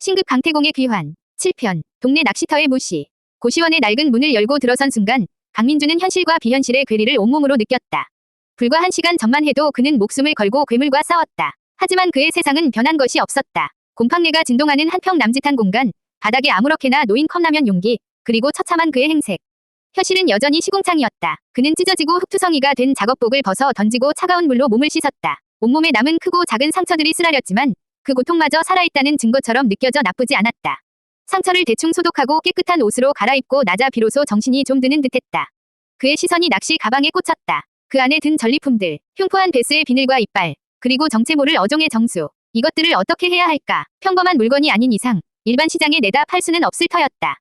신급 강태공의 귀환. 7편. 동네 낚시터의 모시. 고시원의 낡은 문을 열고 들어선 순간 강민주는 현실과 비현실의 괴리를 온몸으로 느꼈다. 불과 1시간 전만 해도 그는 목숨을 걸고 괴물과 싸웠다. 하지만 그의 세상은 변한 것이 없었다. 곰팡내가 진동하는 한평 남짓한 공간, 바닥에 아무렇게나 놓인 컵라면 용기, 그리고 처참한 그의 행색. 현실은 여전히 시궁창이었다. 그는 찢어지고 흙투성이가 된 작업복을 벗어 던지고 차가운 물로 몸을 씻었다. 온몸에 남은 크고 작은 상처들이 쓰라렸지만 그 고통마저 살아있다는 증거처럼 느껴져 나쁘지 않았다. 상처를 대충 소독하고 깨끗한 옷으로 갈아입고 나자 비로소 정신이 좀 드는 듯했다. 그의 시선이 낚시 가방에 꽂혔다. 그 안에 든 전리품들, 흉포한 베스의 비늘과 이빨, 그리고 정체 모를 어종의 정수. 이것들을 어떻게 해야 할까? 평범한 물건이 아닌 이상 일반 시장에 내다 팔 수는 없을 터였다.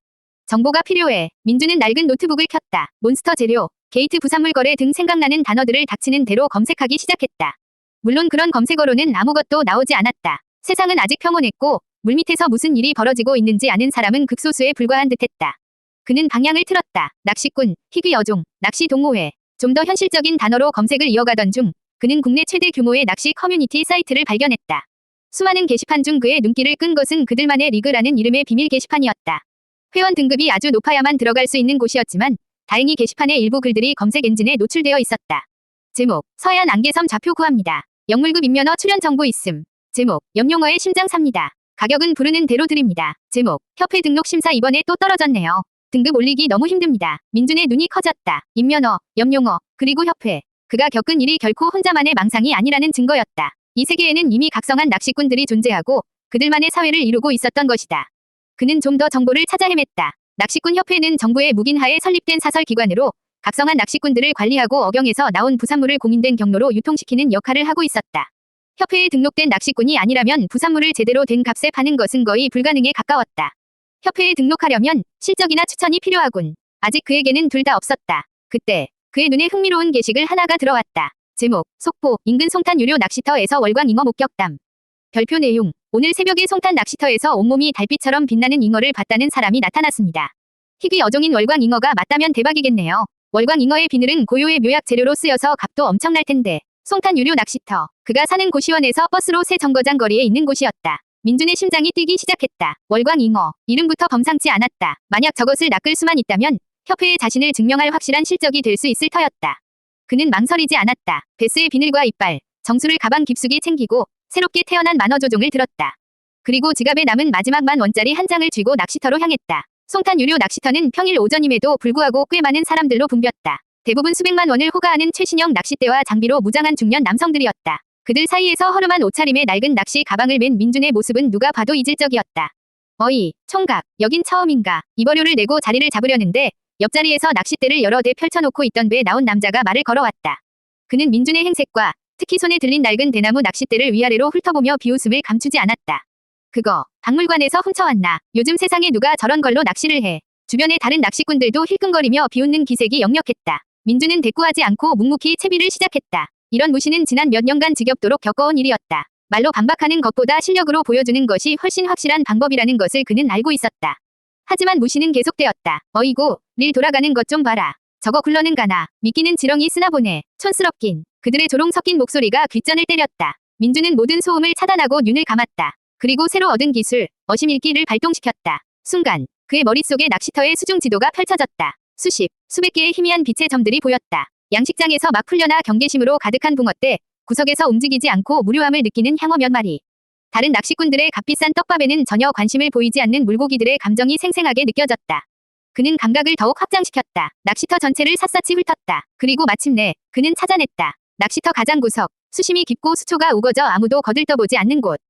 정보가 필요해. 민주는 낡은 노트북을 켰다. 몬스터 재료, 게이트 부산물 거래 등 생각나는 단어들을 닥치는 대로 검색하기 시작했다. 물론 그런 검색어로는 아무것도 나오지 않았다. 세상은 아직 평온했고 물밑에서 무슨 일이 벌어지고 있는지 아는 사람은 극소수에 불과한 듯했다. 그는 방향을 틀었다. 낚시꾼, 희귀 어종, 낚시 동호회. 좀 더 현실적인 단어로 검색을 이어가던 중 그는 국내 최대 규모의 낚시 커뮤니티 사이트를 발견했다. 수많은 게시판 중 그의 눈길을 끈 것은 그들만의 리그라는 이름의 비밀 게시판이었다. 회원 등급이 아주 높아야만 들어갈 수 있는 곳이었지만 다행히 게시판의 일부 글들이 검색 엔진에 노출되어 있었다. 제목, 서해안 안개섬 좌표 구합니다. 영물급 인면허 출연 정보 있음. 제목, 염용어의 심장 삽니다. 가격은 부르는 대로 드립니다. 제목, 협회 등록 심사 이번에 또 떨어졌네요. 등급 올리기 너무 힘듭니다. 민준의 눈이 커졌다. 인면허, 염용어, 그리고 협회. 그가 겪은 일이 결코 혼자만의 망상이 아니라는 증거였다. 이 세계에는 이미 각성한 낚시꾼들이 존재하고 그들만의 사회를 이루고 있었던 것이다. 그는 좀 더 정보를 찾아 헤맸다. 낚시꾼 협회는 정부의 묵인하에 설립된 사설기관으로 각성한 낚시꾼들을 관리하고 억영에서 나온 부산물을 공인된 경로로 유통시키는 역할을 하고 있었다. 협회에 등록된 낚시꾼이 아니라면 부산물을 제대로 된 값에 파는 것은 거의 불가능에 가까웠다. 협회에 등록하려면 실적이나 추천이 필요하군. 아직 그에게는 둘 다 없었다. 그때 그의 눈에 흥미로운 게시글 하나가 들어왔다. 제목, 속보, 인근 송탄 유료 낚시터에서 월광 잉어 목격담. 별표 내용, 오늘 새벽에 송탄 낚시터에서 온몸이 달빛처럼 빛나는 잉어를 봤다는 사람이 나타났습니다. 희귀 어종인 월광 잉어가 맞다면 대박이겠네요. 월광 잉어의 비늘은 고유의 묘약 재료로 쓰여서 값도 엄청날 텐데. 송탄 유료 낚시터. 그가 사는 고시원에서 버스로 새 정거장 거리에 있는 곳이었다. 민준의 심장이 뛰기 시작했다. 월광 잉어. 이름부터 범상치 않았다. 만약 저것을 낚을 수만 있다면 협회에 자신을 증명할 확실한 실적이 될 수 있을 터였다. 그는 망설이지 않았다. 베스의 비늘과 이빨, 정수를 가방 깊숙이 챙기고 새롭게 태어난 만어조종을 들었다. 그리고 지갑에 남은 마지막 10,000원짜리 한 장을 쥐고 낚시터로 향했다. 송탄 유료 낚시터는 평일 오전임에도 불구하고 꽤 많은 사람들로 붐볐다. 대부분 수백만 원을 호가하는 최신형 낚싯대와 장비로 무장한 중년 남성들이었다. 그들 사이에서 허름한 옷차림의 낡은 낚시 가방을 맨 민준의 모습은 누가 봐도 이질적이었다. 어이, 총각, 여긴 처음인가? 입어료를 내고 자리를 잡으려는데 옆자리에서 낚싯대를 여러 대 펼쳐놓고 있던 배에 나온 남자가 말을 걸어왔다. 그는 민준의 행색과 특히 손에 들린 낡은 대나무 낚싯대를 위아래로 훑어보며 비웃음을 감추지 않았다. 그거, 박물관에서 훔쳐왔나? 요즘 세상에 누가 저런 걸로 낚시를 해. 주변의 다른 낚시꾼들도 힐끔거리며 비웃는 기색이 역력했다. 민준은 대꾸하지 않고 묵묵히 채비를 시작했다. 이런 무시는 지난 몇 년간 지겹도록 겪어온 일이었다. 말로 반박하는 것보다 실력으로 보여주는 것이 훨씬 확실한 방법이라는 것을 그는 알고 있었다. 하지만 무시는 계속되었다. 어이구, 릴 돌아가는 것 좀 봐라. 저거 굴러는 가나. 미끼는 지렁이 쓰나 보네. 촌스럽긴. 그들의 조롱 섞인 목소리가 귓전을 때렸다. 민준은 모든 소음을 차단하고 눈을 감았다. 그리고 새로 얻은 기술, 어심 읽기를 발동시켰다. 순간 그의 머릿속에 낚시터의 수중 지도가 펼쳐졌다. 수십, 수백 개의 희미한 빛의 점들이 보였다. 양식장에서 막 풀려나 경계심으로 가득한 붕어떼, 구석에서 움직이지 않고 무료함을 느끼는 향어 몇 마리. 다른 낚시꾼들의 값비싼 떡밥에는 전혀 관심을 보이지 않는 물고기들의 감정이 생생하게 느껴졌다. 그는 감각을 더욱 확장시켰다. 낚시터 전체를 샅샅이 훑었다. 그리고 마침내 그는 찾아냈다. 낚시터 가장 구석, 수심이 깊고 수초가 우거져 아무도 거들떠보지 않는 곳.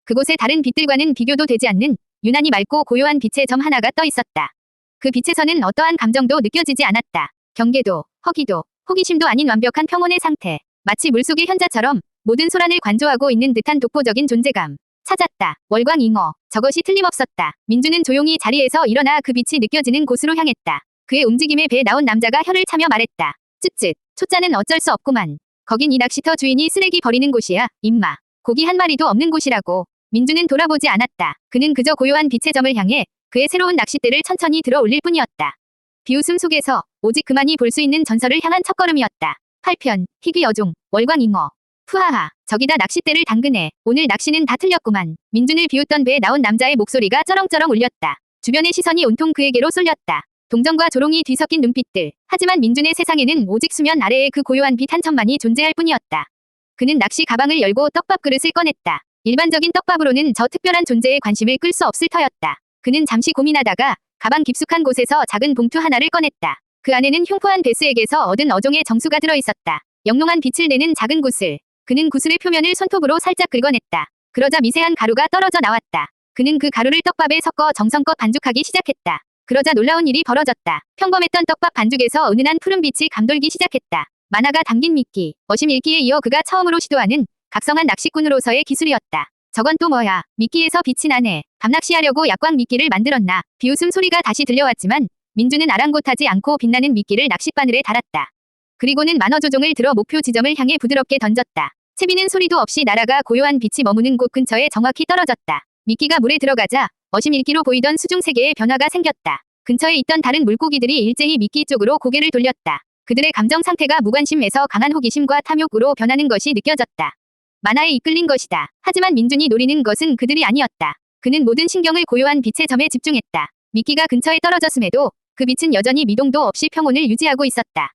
그곳에 다른 빛들과는 비교도 되지 않는 유난히 맑고 고요한 빛의 점 하나가 떠 있었다. 그 빛에서는 어떠한 감정도 느껴지지 않았다. 경계도, 허기도, 호기심도 아닌 완벽한 평온의 상태. 마치 물속의 현자처럼 모든 소란을 관조하고 있는 듯한 독보적인 존재감. 찾았다. 월광 잉어. 저것이 틀림없었다. 민준은 조용히 자리에서 일어나 그 빛이 느껴지는 곳으로 향했다. 그의 움직임에 배에 나온 남자가 혀를 차며 말했다. 쯧쯧. 초짜는 어쩔 수 없구만. 거긴 이 낚시터 주인이 쓰레기 버리는 곳이야. 임마. 고기 한 마리도 없는 곳이라고. 민준은 돌아보지 않았다. 그는 그저 고요한 빛의 점을 향해 그의 새로운 낚싯대를 천천히 들어 올릴 뿐이었다. 비웃음 속에서 오직 그만이 볼 수 있는 전설을 향한 첫걸음이었다. 8편, 희귀 어종, 월광 잉어. 푸하하, 저기다 낚싯대를 당근해. 오늘 낚시는 다 틀렸구만. 민준을 비웃던 배에 나온 남자의 목소리가 쩌렁쩌렁 울렸다. 주변의 시선이 온통 그에게로 쏠렸다. 동정과 조롱이 뒤섞인 눈빛들. 하지만 민준의 세상에는 오직 수면 아래에 그 고요한 빛 한 첨만이 존재할 뿐이었다. 그는 낚시 가방을 열고 떡밥 그릇을 꺼냈다. 일반적인 떡밥으로는 저 특별한 존재에 관심을 끌 수 없을 터였다. 그는 잠시 고민하다가 가방 깊숙한 곳에서 작은 봉투 하나를 꺼냈다. 그 안에는 흉포한 베스에게서 얻은 어종의 정수가 들어있었다. 영롱한 빛을 내는 작은 구슬. 그는 구슬의 표면을 손톱으로 살짝 긁어냈다. 그러자 미세한 가루가 떨어져 나왔다. 그는 그 가루를 떡밥에 섞어 정성껏 반죽하기 시작했다. 그러자 놀라운 일이 벌어졌다. 평범했던 떡밥 반죽에서 은은한 푸른빛이 감돌기 시작했다. 만화가 담긴 미끼, 어심 읽기에 이어 그가 처음으로 시도하는 각성한 낚시꾼으로서의 기술이었다. 저건 또 뭐야? 미끼에서 빛이 나네. 밤낚시하려고 약광 미끼를 만들었나? 비웃음 소리가 다시 들려왔지만 민준은 아랑곳하지 않고 빛나는 미끼를 낚싯바늘에 달았다. 그리고는 만어조종을 들어 목표 지점을 향해 부드럽게 던졌다. 채비는 소리도 없이 날아가 고요한 빛이 머무는 곳 근처에 정확히 떨어졌다. 미끼가 물에 들어가자 어심 읽기로 보이던 수중 세계에 변화가 생겼다. 근처에 있던 다른 물고기들이 일제히 미끼 쪽으로 고개를 돌렸다. 그들의 감정 상태가 무관심에서 강한 호기심과 탐욕으로 변하는 것이 느껴졌다. 만화에 이끌린 것이다. 하지만 민준이 노리는 것은 그들이 아니었다. 그는 모든 신경을 고요한 빛의 점에 집중했다. 미끼가 근처에 떨어졌음에도 그 빛은 여전히 미동도 없이 평온을 유지하고 있었다.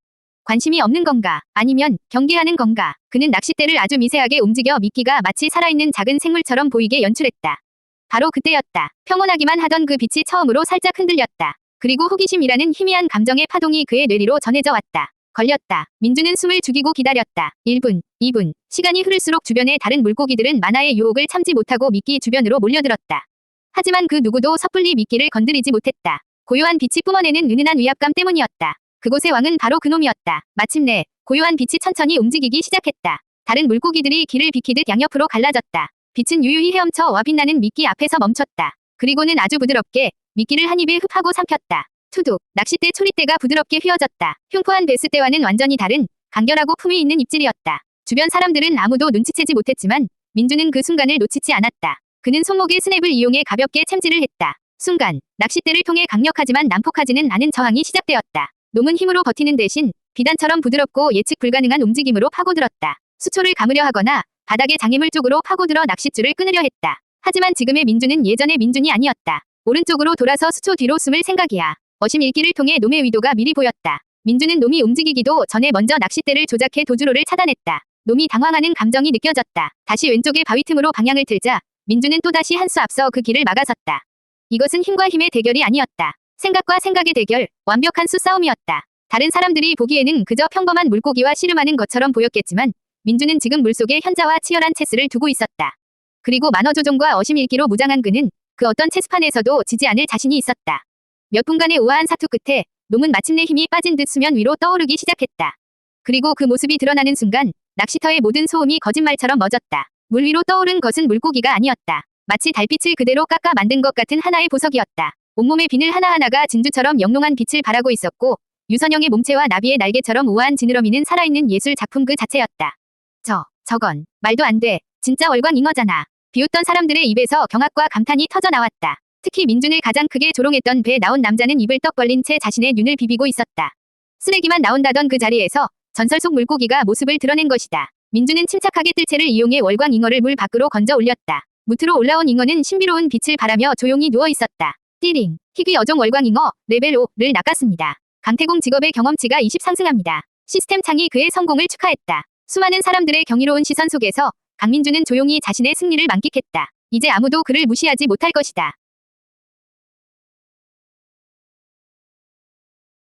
관심이 없는 건가? 아니면 경계하는 건가? 그는 낚싯대를 아주 미세하게 움직여 미끼가 마치 살아있는 작은 생물처럼 보이게 연출했다. 바로 그때였다. 평온하기만 하던 그 빛이 처음으로 살짝 흔들렸다. 그리고 호기심이라는 희미한 감정의 파동이 그의 뇌리로 전해져 왔다. 걸렸다. 민준은 숨을 죽이고 기다렸다. 1분, 2분. 시간이 흐를수록 주변의 다른 물고기들은 만화의 유혹을 참지 못하고 미끼 주변으로 몰려들었다. 하지만 그 누구도 섣불리 미끼를 건드리지 못했다. 고요한 빛이 뿜어내는 은은한 위압감 때문이었다. 그곳의 왕은 바로 그놈이었다. 마침내 고요한 빛이 천천히 움직이기 시작했다. 다른 물고기들이 길을 비키듯 양옆으로 갈라졌다. 빛은 유유히 헤엄쳐 와 빛나는 미끼 앞에서 멈췄다. 그리고는 아주 부드럽게 미끼를 한 입에 흡하고 삼켰다. 투둑, 낚싯대 초리대가 부드럽게 휘어졌다. 흉포한 베스대와는 완전히 다른 간결하고 품위 있는 입질이었다. 주변 사람들은 아무도 눈치채지 못했지만 민준은 그 순간을 놓치지 않았다. 그는 손목의 스냅을 이용해 가볍게 챔질을 했다. 순간 낚싯대를 통해 강력하지만 난폭하지는 않은 저항이 시작되었다. 놈은 힘으로 버티는 대신 비단처럼 부드럽고 예측 불가능한 움직임으로 파고들었다. 수초를 감으려 하거나 바닥의 장애물 쪽으로 파고들어 낚싯줄을 끊으려 했다. 하지만 지금의 민준은 예전의 민준이 아니었다. 오른쪽으로 돌아서 수초 뒤로 숨을 생각이야. 어심 읽기를 통해 놈의 의도가 미리 보였다. 민준은 놈이 움직이기도 전에 먼저 낚싯대를 조작해 도주로를 차단했다. 놈이 당황하는 감정이 느껴졌다. 다시 왼쪽의 바위 틈으로 방향을 틀자 민준은 또다시 한 수 앞서 그 길을 막아섰다. 이것은 힘과 힘의 대결이 아니었다. 생각과 생각의 대결, 완벽한 수싸움이었다. 다른 사람들이 보기에는 그저 평범한 물고기와 씨름하는 것처럼 보였겠지만 민준은 지금 물속에 현자와 치열한 체스를 두고 있었다. 그리고 만어조종과 어심 읽기로 무장한 그는 그 어떤 체스판에서도 지지 않을 자신이 있었다. 몇 분간의 우아한 사투 끝에 놈은 마침내 힘이 빠진 듯 수면 위로 떠오르기 시작했다. 그리고 그 모습이 드러나는 순간 낚시터의 모든 소음이 거짓말처럼 멎었다. 물 위로 떠오른 것은 물고기가 아니었다. 마치 달빛을 그대로 깎아 만든 것 같은 하나의 보석이었다. 온몸의 비늘 하나하나가 진주처럼 영롱한 빛을 발하고 있었고 유선형의 몸체와 나비의 날개처럼 우아한 지느러미는 살아있는 예술 작품 그 자체였다. 저건 말도 안 돼. 진짜 월광잉어잖아. 비웃던 사람들의 입에서 경악과 감탄이 터져 나왔다. 특히 민준을 가장 크게 조롱했던 배에 나온 남자는 입을 떡 벌린 채 자신의 눈을 비비고 있었다. 쓰레기만 나온다던 그 자리에서 전설 속 물고기가 모습을 드러낸 것이다. 민준은 침착하게 뜰채를 이용해 월광잉어를 물 밖으로 건져 올렸다. 무트로 올라온 잉어는 신비로운 빛을 발하며 조용히 누워 있었다. 띠링, 희귀 어종 월광잉어 레벨 5를 낚았습니다. 강태공 직업의 경험치가 20 상승합니다. 시스템 창이 그의 성공을 축하했다. 수많은 사람들의 경이로운 시선 속에서 강민준은 조용히 자신의 승리를 만끽했다. 이제 아무도 그를 무시하지 못할 것이다.